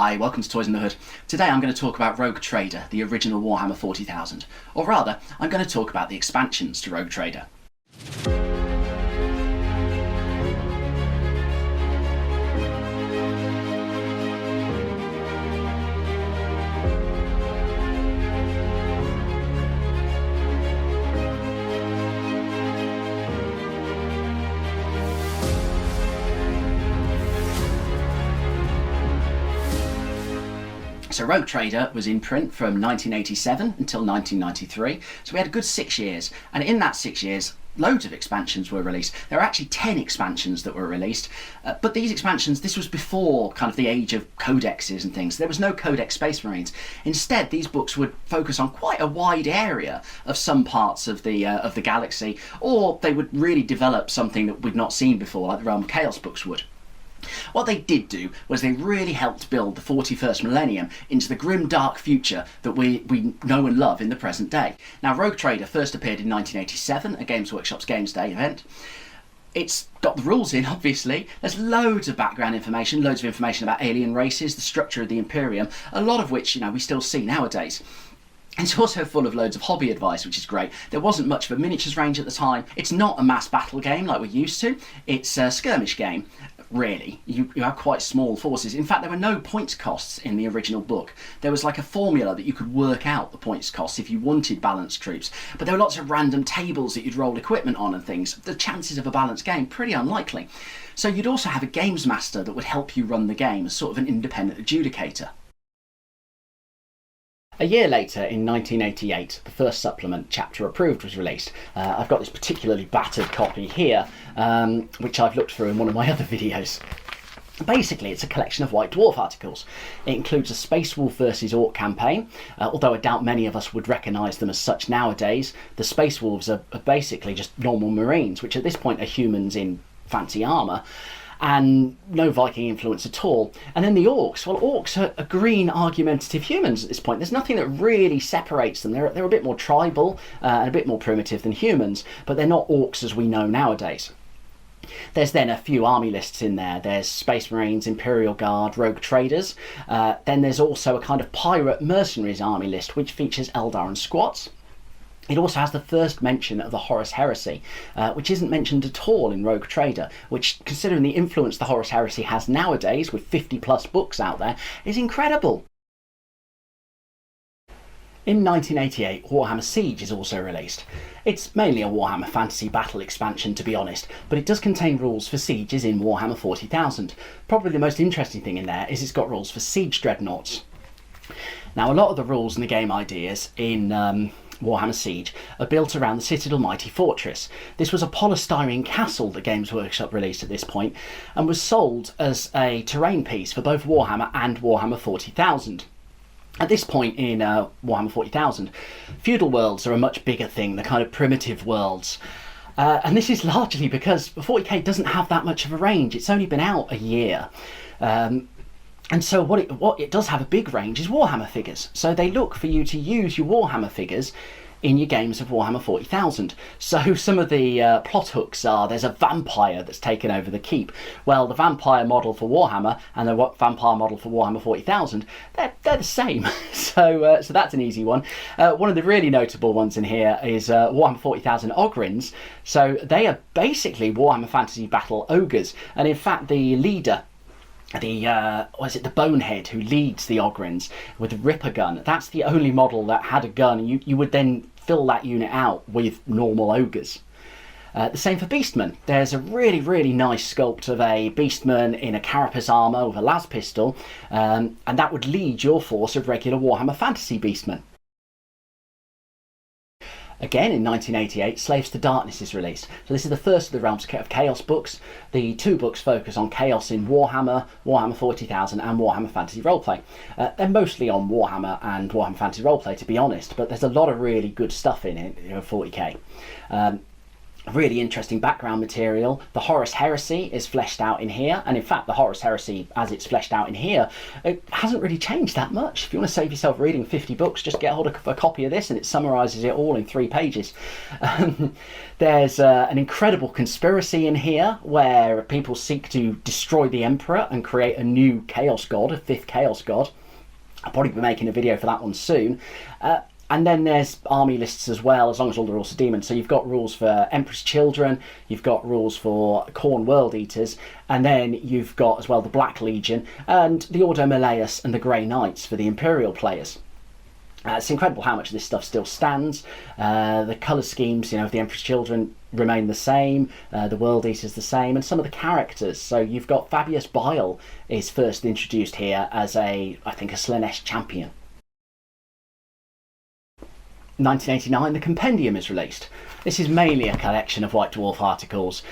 Hi, welcome to Toys in the Hood. Today I'm going to talk about Rogue Trader, the original Warhammer 40,000. Or rather, I'm going to talk about the expansions to Rogue Trader. So Rogue Trader was in print from 1987 until 1993, so we had a good 6 years, and in that 6 years loads of expansions were released. There are actually 10 expansions that were released, but these expansions, this was before kind of the age of codexes and things. There was no Codex Space Marines. Instead, these books would focus on quite a wide area of some parts of the galaxy, or they would really develop something that we'd not seen before, like the Realm of Chaos books would. What they did do was they really helped build the 41st millennium into the grim dark future that we know and love in the present day. Now, Rogue Trader first appeared in 1987 at Games Workshop's Games Day event. It's got the rules in, obviously. There's loads of background information, loads of information about alien races, the structure of the Imperium, a lot of which, we still see nowadays. It's also full of loads of hobby advice, which is great. There wasn't much of a miniatures range at the time. It's not a mass battle game like we're used to. It's a skirmish game, really. You have quite small forces. In fact, there were no points costs in the original book. There was like a formula that you could work out the points costs if you wanted balanced troops. But there were lots of random tables that you'd roll equipment on and things. The chances of a balanced game, pretty unlikely. So you'd also have a games master that would help you run the game as sort of an independent adjudicator. A year later, in 1988, the first supplement, Chapter Approved, was released. I've got this particularly battered copy here, which I've looked through in one of my other videos. Basically, it's a collection of White Dwarf articles. It includes a Space Wolf versus Orc campaign, although I doubt many of us would recognise them as such nowadays. The Space Wolves are basically just normal Marines, which at this point are humans in fancy armour, and no Viking influence at all. And then the Orcs, well, Orcs are green argumentative humans at this point. There's nothing that really separates them. They're a bit more tribal and a bit more primitive than humans, but they're not Orcs as we know nowadays. There's then a few army lists in there. There's Space Marines, Imperial Guard, Rogue Traders. Then there's also a kind of pirate mercenaries army list, which features Eldar and Squats. It also has the first mention of the Horus Heresy, which isn't mentioned at all in Rogue Trader, which, considering the influence the Horus Heresy has nowadays, with 50 plus books out there, is incredible. In 1988, Warhammer Siege is also released. It's mainly a Warhammer Fantasy Battle expansion, to be honest, but it does contain rules for sieges in Warhammer 40,000. Probably the most interesting thing in there is it's got rules for siege dreadnoughts. Now, a lot of the rules and the game ideas in Warhammer Siege are built around the Citadel Mighty Fortress. This was a polystyrene castle that Games Workshop released at this point, and was sold as a terrain piece for both Warhammer and Warhammer 40,000. At this point in Warhammer 40,000, feudal worlds are a much bigger thing, the kind of primitive worlds. And this is largely because 40k doesn't have that much of a range. It's only been out a year. And so what it does have a big range is Warhammer figures. So they look for you to use your Warhammer figures in your games of Warhammer 40,000. So some of the plot hooks are, there's a vampire that's taken over the keep. Well, the vampire model for Warhammer and the vampire model for Warhammer 40,000, they're the same. So that's an easy one. One of the really notable ones in here is Warhammer 40,000 Ogryns. So they are basically Warhammer Fantasy Battle ogres. And in fact, the leader, the Bonehead who leads the Ogryns with the Ripper gun, that's the only model that had a gun, and you would then fill that unit out with normal ogres. The same for Beastmen. There's a really, really nice sculpt of a Beastman in a carapace armour with a las pistol, and that would lead your force of regular Warhammer Fantasy Beastmen. Again, in 1988, Slaves to Darkness is released. So this is the first of the Realms of Chaos books. The two books focus on chaos in Warhammer, Warhammer 40,000 and Warhammer Fantasy Roleplay. They're mostly on Warhammer and Warhammer Fantasy Roleplay, to be honest, but there's a lot of really good stuff in it, 40k. Really interesting background material. The Horus Heresy is fleshed out in here, and in fact the Horus Heresy as it's fleshed out in here, it hasn't really changed that much. If you want to save yourself reading 50 books, just get hold of a copy of this and it summarises it all in 3 pages. There's an incredible conspiracy in here where people seek to destroy the Emperor and create a new Chaos God, a 5th Chaos God. I'll probably be making a video for that one soon. And then there's army lists as well, as long as all the rules are demons. So you've got rules for Emperor's Children, you've got rules for Khorne World Eaters, and then you've got as well the Black Legion and the Ordo Malleus and the Grey Knights for the Imperial players. It's incredible how much of this stuff still stands. The colour schemes, of the Emperor's Children remain the same, the World Eaters the same, and some of the characters. So you've got Fabius Bile is first introduced here as I think a Slaanesh champion. 1989, the Compendium is released. This is mainly a collection of White Dwarf articles,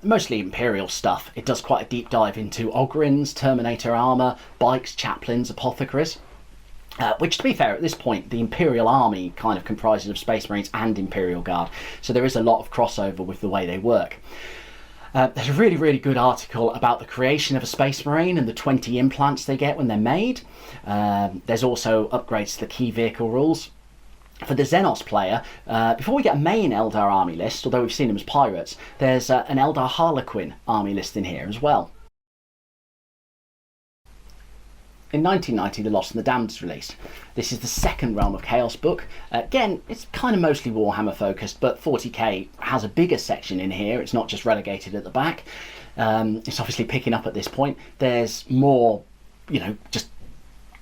mostly Imperial stuff. It does quite a deep dive into Ogryns, Terminator armour, bikes, chaplains, apothecaries. Which, to be fair, at this point, the Imperial Army kind of comprises of Space Marines and Imperial Guard, so there is a lot of crossover with the way they work. There's a really, really good article about the creation of a Space Marine and the 20 implants they get when they're made. There's also upgrades to the key vehicle rules. For the Xenos player, before we get a main Eldar army list, although we've seen them as pirates, there's an Eldar Harlequin army list in here as well. In 1990, The Lost and the Damned is released. This is the second Realm of Chaos book. Again, it's kind of mostly Warhammer focused, but 40k has a bigger section in here. It's not just relegated at the back. It's obviously picking up at this point. There's more, just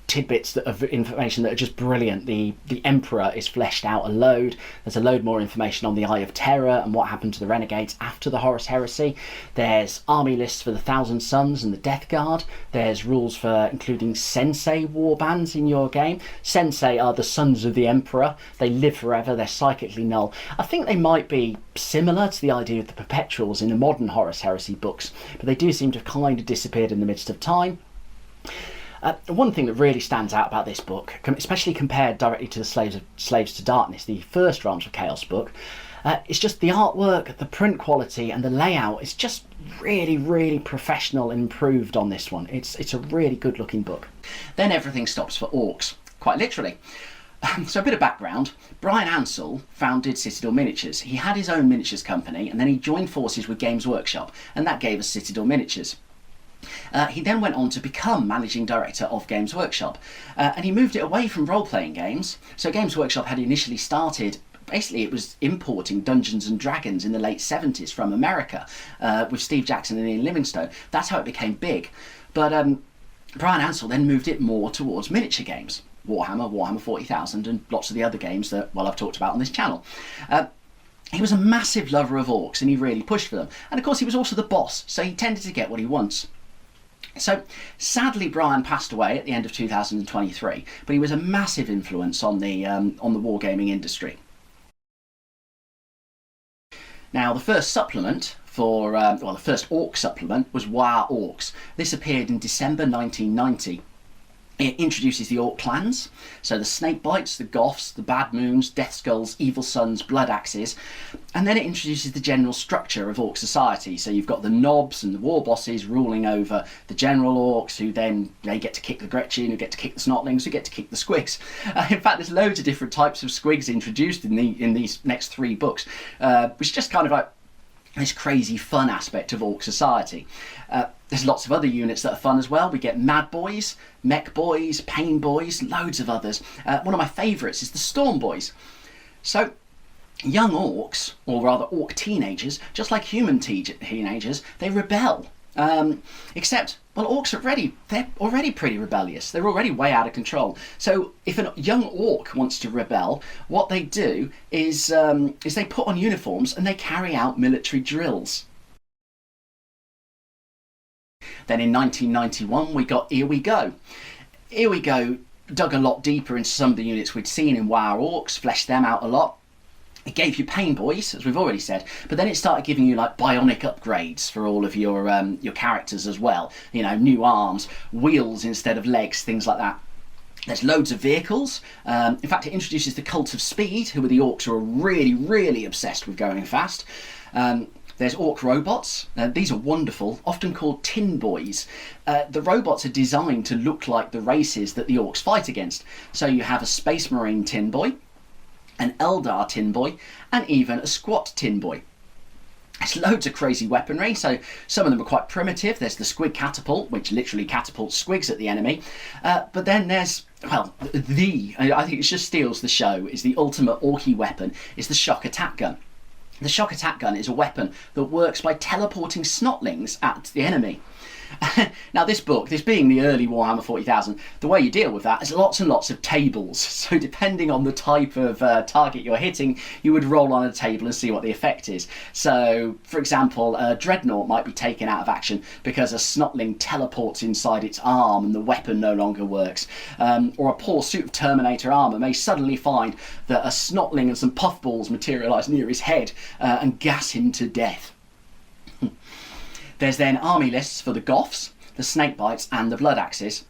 tidbits of information that are just brilliant. The Emperor is fleshed out a load. There's a load more information on the Eye of Terror and what happened to the Renegades after the Horus Heresy. There's army lists for the Thousand Sons and the Death Guard. There's rules for including Sensei warbands in your game. Sensei are the sons of the Emperor. They live forever. They're psychically null. I think they might be similar to the idea of the Perpetuals in the modern Horus Heresy books, but they do seem to have kind of disappeared in the midst of time. One thing that really stands out about this book, especially compared directly to the Slaves to Darkness, the first Realms of Chaos book, it's just the artwork, the print quality and the layout is just really, really professional and improved on this one. It's a really good looking book. Then everything stops for Orks, quite literally. So a bit of background. Brian Ansell founded Citadel Miniatures. He had his own miniatures company and then he joined forces with Games Workshop, and that gave us Citadel Miniatures. He then went on to become managing director of Games Workshop, and he moved it away from role-playing games. So Games Workshop had initially started, basically it was importing Dungeons and Dragons in the late 70s from America with Steve Jackson and Ian Livingstone. That's how it became big. But Brian Ansell then moved it more towards miniature games. Warhammer, Warhammer 40,000 and lots of the other games that, I've talked about on this channel. He was a massive lover of Orks and he really pushed for them. And of course he was also the boss, so he tended to get what he wants. So sadly Brian passed away at the end of 2023, but he was a massive influence on the wargaming industry. Now the first supplement for, the first Orc supplement was Waaagh Orks. This appeared in December 1990. It introduces the Orc clans, so the Snakebites, the Goths, the Bad Moons, Death Skulls, Evil Suns, Blood Axes, and then it introduces the general structure of Orc society. So you've got the Nobs and the War Bosses ruling over the general Orcs, who then they get to kick the Gretchen, who get to kick the Snotlings, who get to kick the Squigs. In fact, there's loads of different types of Squigs introduced in these next 3 books, which is just kind of like this crazy fun aspect of Orc society. There's lots of other units that are fun as well. We get Mad Boys, Mech Boys, Pain Boys, loads of others. One of my favourites is the Storm Boys. So young Orcs, or rather Orc teenagers, just like human teenagers, they rebel. Except, well, Orcs they're already pretty rebellious. They're already way out of control. So if a young Orc wants to rebel, what they do is they put on uniforms and they carry out military drills. Then in 1991 we got Ere We Go. Ere We Go dug a lot deeper into some of the units we'd seen in Waaagh Orks, fleshed them out a lot. It gave you Pain Boys, as we've already said, but then it started giving you like bionic upgrades for all of your characters as well. New arms, wheels instead of legs, things like that. There's loads of vehicles. In fact, it introduces the Cult of Speed, who are the Orcs who are really, really obsessed with going fast. There's Orc robots. These are wonderful, often called tin boys. The robots are designed to look like the races that the Orcs fight against. So you have a Space Marine tin boy, an Eldar tin boy, and even a squat tin boy. There's loads of crazy weaponry, so some of them are quite primitive. There's the squig catapult, which literally catapults squigs at the enemy. But then there's, well, I think it just steals the show, is the ultimate Orky weapon, is the shock attack gun. The shock attack gun is a weapon that works by teleporting snotlings at the enemy. Now this book, this being the early Warhammer 40,000, the way you deal with that is lots and lots of tables. So depending on the type of target you're hitting, you would roll on a table and see what the effect is. So, for example, a Dreadnought might be taken out of action because a snotling teleports inside its arm and the weapon no longer works. Or a poor suit of Terminator armour may suddenly find that a snotling and some puffballs materialise near his head and gas him to death. There's then army lists for the Goths, the Snakebites and the Blood Axes,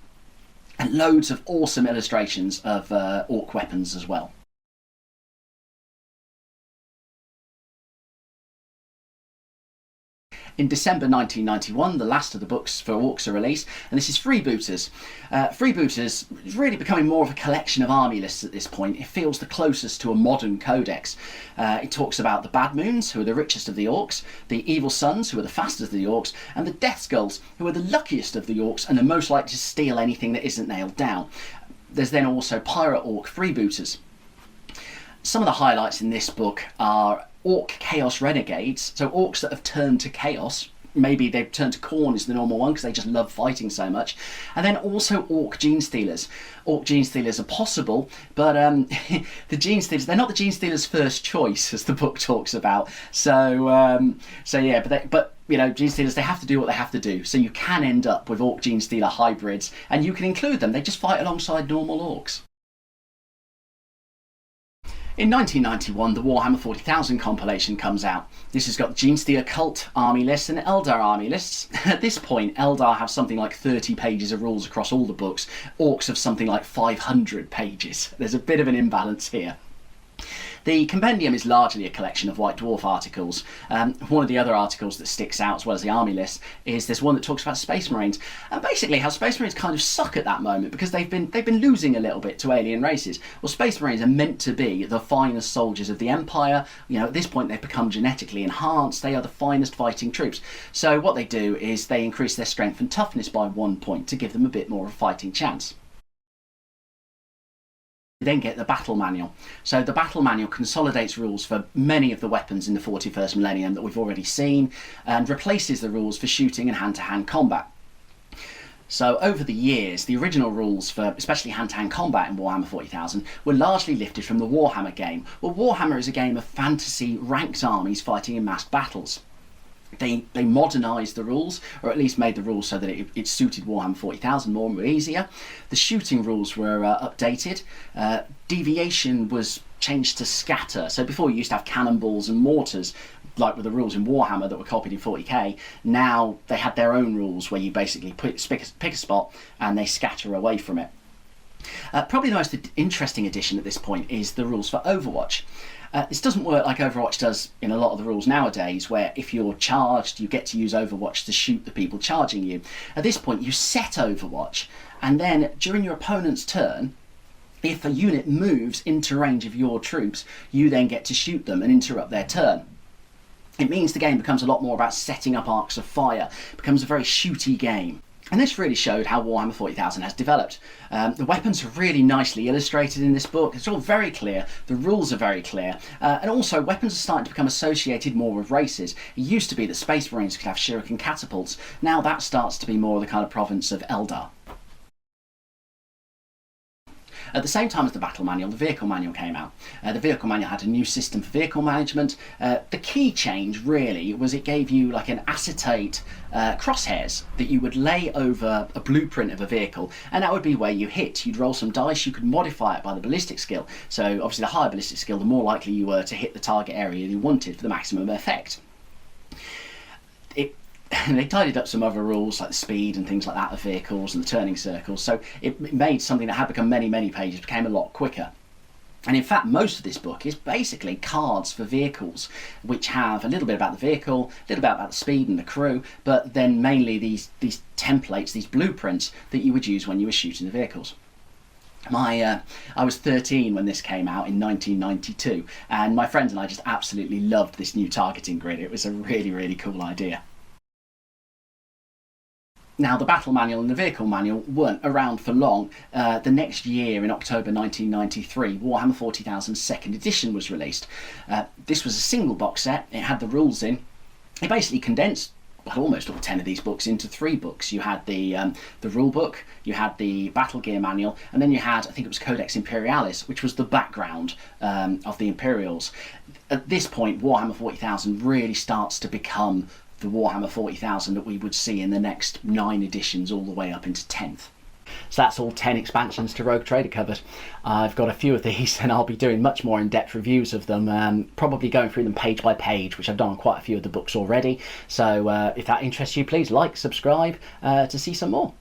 and loads of awesome illustrations of Orc weapons as well. In December 1991, the last of the books for Orcs are released, and this is Freebooterz. Freebooterz is really becoming more of a collection of army lists at this point. It feels the closest to a modern codex. It talks about the Bad Moons, who are the richest of the Orcs, the Evil Sons, who are the fastest of the Orcs, and the Death Skulls, who are the luckiest of the Orcs and are most likely to steal anything that isn't nailed down. There's then also Pirate Orc Freebooters. Some of the highlights in this book are Orc Chaos Renegades, so orcs that have turned to chaos. Maybe they've turned to Khorne is the normal one because they just love fighting so much. And then also Orc Gene Stealers. Orc Gene Stealers are possible, but the Gene Stealers, they're not the Gene Stealers' first choice, as the book talks about. So yeah, but you know, Gene Stealers, they have to do what they have to do. So you can end up with Orc Gene Stealer hybrids, and you can include them. They just fight alongside normal orcs. In 1991, the Warhammer 40,000 compilation comes out. This has got Genestealer Cult army lists and Eldar army lists. At this point, Eldar have something like 30 pages of rules across all the books. Orcs have something like 500 pages. There's a bit of an imbalance here. The Compendium is largely a collection of White Dwarf articles. One of the other articles that sticks out, as well as the army list, is this one that talks about Space Marines, and basically how Space Marines kind of suck at that moment because they've been losing a little bit to alien races. Well, Space Marines are meant to be the finest soldiers of the Empire. You know, at this point they've become genetically enhanced. They are the finest fighting troops. So what they do is they increase their strength and toughness by 1 point to give them a bit more of a fighting chance. Then get the battle manual. So the battle manual consolidates rules for many of the weapons in the 41st millennium that we've already seen and replaces the rules for shooting and hand-to-hand combat. So over the years, the original rules for especially hand-to-hand combat in Warhammer 40,000 were largely lifted from the Warhammer game. Well, Warhammer is a game of fantasy ranked armies fighting in massed battles. They modernised the rules, or at least made the rules so that it suited Warhammer 40,000 more and were easier. The shooting rules were updated. Deviation was changed to scatter. So before you used to have cannonballs and mortars, like with the rules in Warhammer that were copied in 40k. Now they had their own rules where you basically pick a spot and they scatter away from it. Probably the most interesting addition at this point is the rules for Overwatch. This doesn't work like Overwatch does in a lot of the rules nowadays, where if you're charged, you get to use Overwatch to shoot the people charging you. At this point, you set Overwatch, and then during your opponent's turn, if a unit moves into range of your troops, you then get to shoot them and interrupt their turn. It means the game becomes a lot more about setting up arcs of fire. It becomes a very shooty game. And this really showed how Warhammer 40,000 has developed. The weapons are really nicely illustrated in this book. It's all very clear. The rules are very clear. And also, weapons are starting to become associated more with races. It used to be that Space Marines could have shuriken catapults. Now that starts to be more the kind of province of Eldar. At the same time as the battle manual, the vehicle manual came out. The vehicle manual had a new system for vehicle management. The key change really was it gave you like an acetate crosshairs that you would lay over a blueprint of a vehicle, and that would be where you hit. You'd roll some dice, you could modify it by the ballistic skill. So obviously the higher ballistic skill, the more likely you were to hit the target area you wanted for the maximum effect. They tidied up some other rules like the speed and things like that of vehicles and the turning circles, so it made something that had become many pages became a lot quicker. And in fact, most of this book is basically cards for vehicles, which have a little bit about the vehicle, a little bit about the speed and the crew, but then mainly these templates, these blueprints that you would use when you were shooting the vehicles. I was 13 when this came out in 1992, and my friends and I just absolutely loved this new targeting grid. It was a really, really cool idea. Now, the battle manual and the vehicle manual weren't around for long. The next year, in October 1993, Warhammer 40,000 second edition was released. This was a single box set. It had the rules in. It basically condensed almost all 10 of these books into 3 books. You had the Rulebook, you had the Battle Gear Manual, and then you had, I think it was Codex Imperialis, which was the background of the Imperials. At this point, Warhammer 40,000 really starts to become the Warhammer 40,000 that we would see in the next 9 editions all the way up into 10th. So that's all 10 expansions to Rogue Trader covered. I've got a few of these and I'll be doing much more in-depth reviews of them, probably going through them page by page, which I've done on quite a few of the books already. So if that interests you, please like, subscribe to see some more.